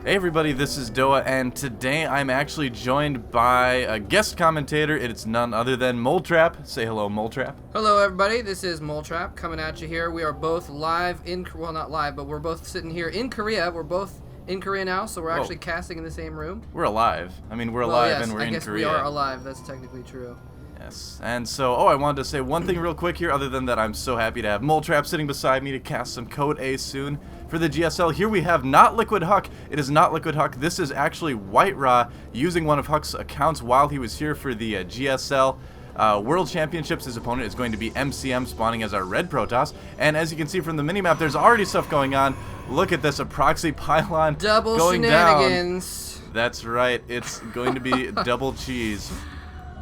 Hey everybody, this is Doa, and today I'm actually joined by a guest commentator. It's none other than Moletrap. Say hello, Moletrap. Hello everybody, this is Moletrap coming at you here. We are both live in, well not live, but we're both sitting here in Korea. We're both in Korea now, so we're actually casting in the same room. We're alive. I mean, we're Well, alive yes, and we're I in guess Korea. we are alive, that's technically true. Yes, and so, I wanted to say one thing real quick here, other than that I'm so happy to have Moletrap sitting beside me to cast some Code A soon. For the GSL, here we have not Liquid Huck. It is not Liquid Huck. This is actually White Raw using one of Huck's accounts while he was here for the GSL World Championships. His opponent is going to be MCM, spawning as our red Protoss. And as you can see from the minimap, there's already stuff going on. Look at this, a proxy pylon Double going shenanigans. down. That's right. It's going to be double cheese.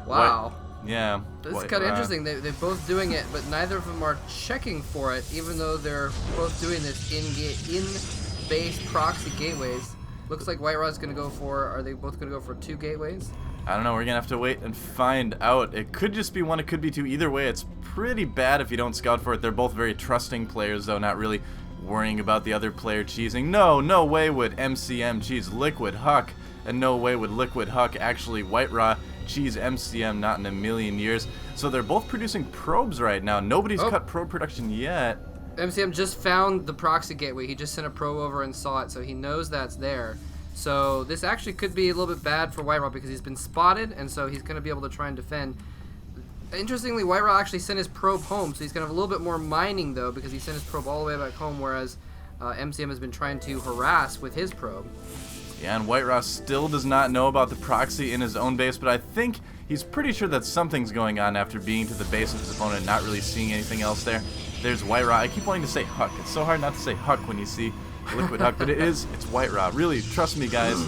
Wow. Yeah. This is kind of interesting. They're both doing it, but neither of them are checking for it, even though they're both doing this in-base proxy gateways. Looks like White Raw's going to go for, are they both going to go for 2 gateways? I don't know, we're going to have to wait and find out. It could just be 1, it could be 2. Either way, it's pretty bad if you don't scout for it. They're both very trusting players, though, not really worrying about the other player cheesing. No way would MCM cheese Liquid Huck, and no way would Liquid Huck actually White Raw cheese MCM, not in a million years. So they're both producing probes right now. Nobody's cut probe production yet. MCM just found the proxy gateway. He just sent a probe over and saw it, so he knows that's there. So this actually could be a little bit bad for White Raw because he's been spotted, and so he's going to be able to try and defend. Interestingly, White Raw actually sent his probe home, so he's going to have a little bit more mining, though, because he sent his probe all the way back home, whereas MCM has been trying to harass with his probe. Yeah, and White Raw still does not know about the proxy in his own base, but I think he's pretty sure that something's going on after being to the base of his opponent and not really seeing anything else there. There's White Raw. I keep wanting to say Huck. It's so hard not to say Huck when you see Liquid Huck, but it's White Raw. Really, trust me, guys.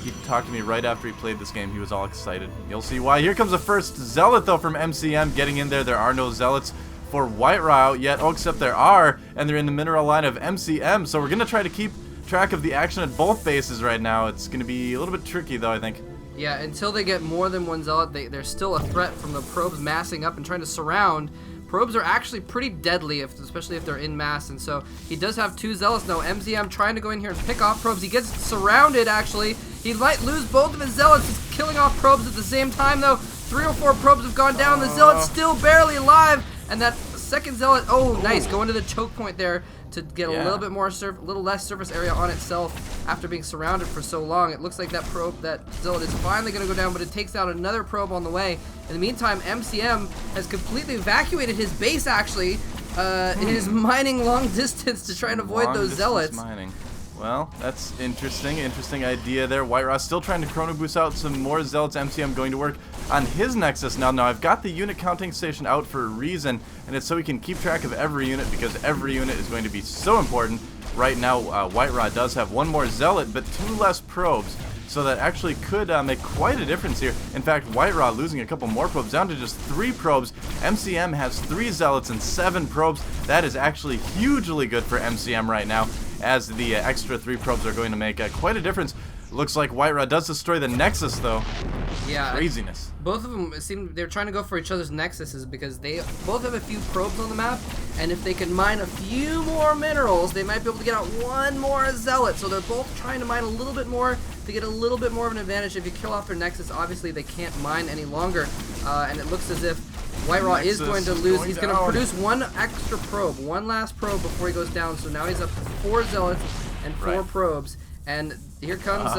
He talked to me right after he played this game. He was all excited. You'll see why. Here comes the first Zealot, though, from MCM. Getting in there. There are no Zealots for White Raw yet. Oh, except there are, and they're in the mineral line of MCM, so we're going to try to keep track of the action at both bases right now. It's going to be a little bit tricky, though, I think. Yeah, until they get more than one Zealot, there's still a threat from the probes massing up and trying to surround. Probes are actually pretty deadly, especially if they're in mass, and so he does have 2 Zealots now. MCM trying to go in here and pick off probes. He gets surrounded, actually. He might lose both of his Zealots. He's killing off probes at the same time, though. 3 or 4 probes have gone down. The Zealot's still barely alive, and that second Zealot, nice, going to the choke point there to get a little bit more, little less surface area on itself after being surrounded for so long. It looks like that probe, that Zealot is finally going to go down, but it takes out another probe on the way. In the meantime, MCM has completely evacuated his base, actually. It is mining long distance to try and avoid those Zealots. Mining. Well, that's interesting. Interesting idea there. White Raw still trying to chrono boost out some more Zealots. MCM going to work on his Nexus now. Now, I've got the unit counting station out for a reason, and it's so we can keep track of every unit, because every unit is going to be so important. Right now, White Raw does have 1 more Zealot, but 2 less probes. So that actually could make quite a difference here. In fact, White Raw losing a couple more probes down to just 3 probes. MCM has 3 Zealots and 7 probes. That is actually hugely good for MCM right now, as the extra 3 probes are going to make quite a difference. Looks like White Raw does destroy the Nexus, though. Yeah. Craziness. Both of them, it seemed they're trying to go for each other's Nexuses because they both have a few probes on the map, and if they can mine a few more minerals, they might be able to get out 1 more Zealot. So they're both trying to mine a little bit more to get a little bit more of an advantage. If you kill off their Nexus, obviously they can't mine any longer, and it looks as if White Raw is going to lose. He's going to produce 1 extra probe, 1 last probe before he goes down. So now he's up to 4 Zealots and 4 probes. And here comes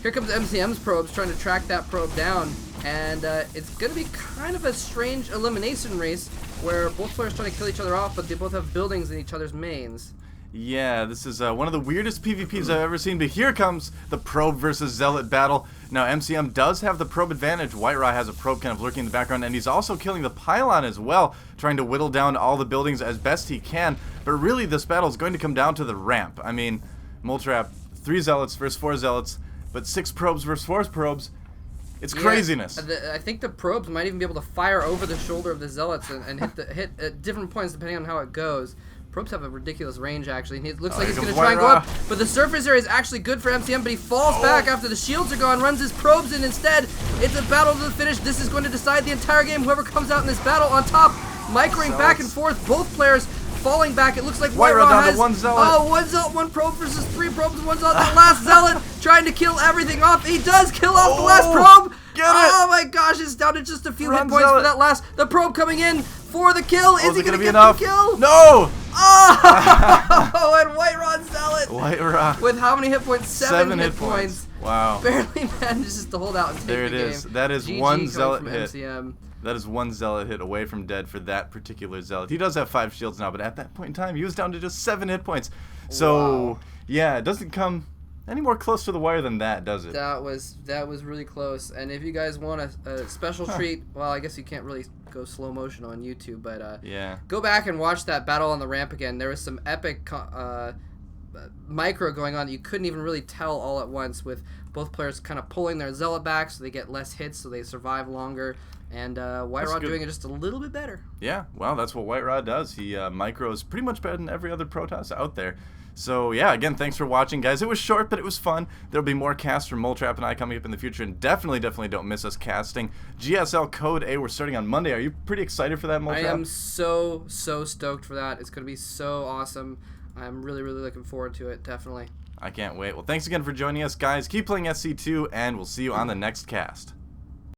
here comes MCM's probes trying to track that probe down, and it's going to be kind of a strange elimination race where both players trying to kill each other off, but they both have buildings in each other's mains. Yeah, this is one of the weirdest PvPs I've ever seen, but here comes the probe versus Zealot battle. Now, MCM does have the probe advantage. White Raw has a probe kind of lurking in the background, and he's also killing the pylon as well, trying to whittle down all the buildings as best he can. But really, this battle is going to come down to the ramp. I mean, Moletrap, 3 Zealots versus 4 Zealots, but 6 probes versus 4 probes. It's craziness. I think the probes might even be able to fire over the shoulder of the Zealots and hit at different points depending on how it goes. Probes have a ridiculous range, actually, and it looks like he's going to try and go up, but the surface area is actually good for MCM, but he falls back after the shields are gone, runs his probes in instead. It's a battle to the finish. This is going to decide the entire game. Whoever comes out in this battle on top, microing back and forth, both players falling back. It looks like White Rod White Rod down to has 1 Zealot. 1 Zealot, 1 probe versus 3 probes and 1 Zealot. The last Zealot trying to kill everything off. He does kill off the last probe. Get it. Oh my gosh, it's down to just a few hit points for that last. The probe coming in for the kill. Is he going to get the kill? No! Oh, and White Rod Zealot. White Rod. With how many hit points? 7 hit points. Wow. Barely manages to hold out and take there it the is. game. That is GG 1 Zealot from hit. MCM. That is 1 Zealot hit away from dead for that particular Zealot. He does have 5 shields now, but at that point in time, he was down to just 7 hit points. So, yeah, it doesn't come any more close to the wire than that, does it? That was really close. And if you guys want a special treat, well, I guess you can't really go slow motion on YouTube, but yeah, go back and watch that battle on the ramp again. There was some epic micro going on that you couldn't even really tell all at once, with both players kind of pulling their Zealot back so they get less hits, so they survive longer. And White Rod doing it just a little bit better. Yeah, well, that's what White Rod does. He micros pretty much better than every other Protoss out there. So, yeah, again, thanks for watching, guys. It was short, but it was fun. There'll be more casts from Moletrap and I coming up in the future, and definitely don't miss us casting GSL Code A. We're starting on Monday. Are you pretty excited for that, Moletrap? I am so stoked for that. It's going to be so awesome. I'm really looking forward to it, definitely. I can't wait. Well, thanks again for joining us, guys. Keep playing SC2, and we'll see you on the next cast.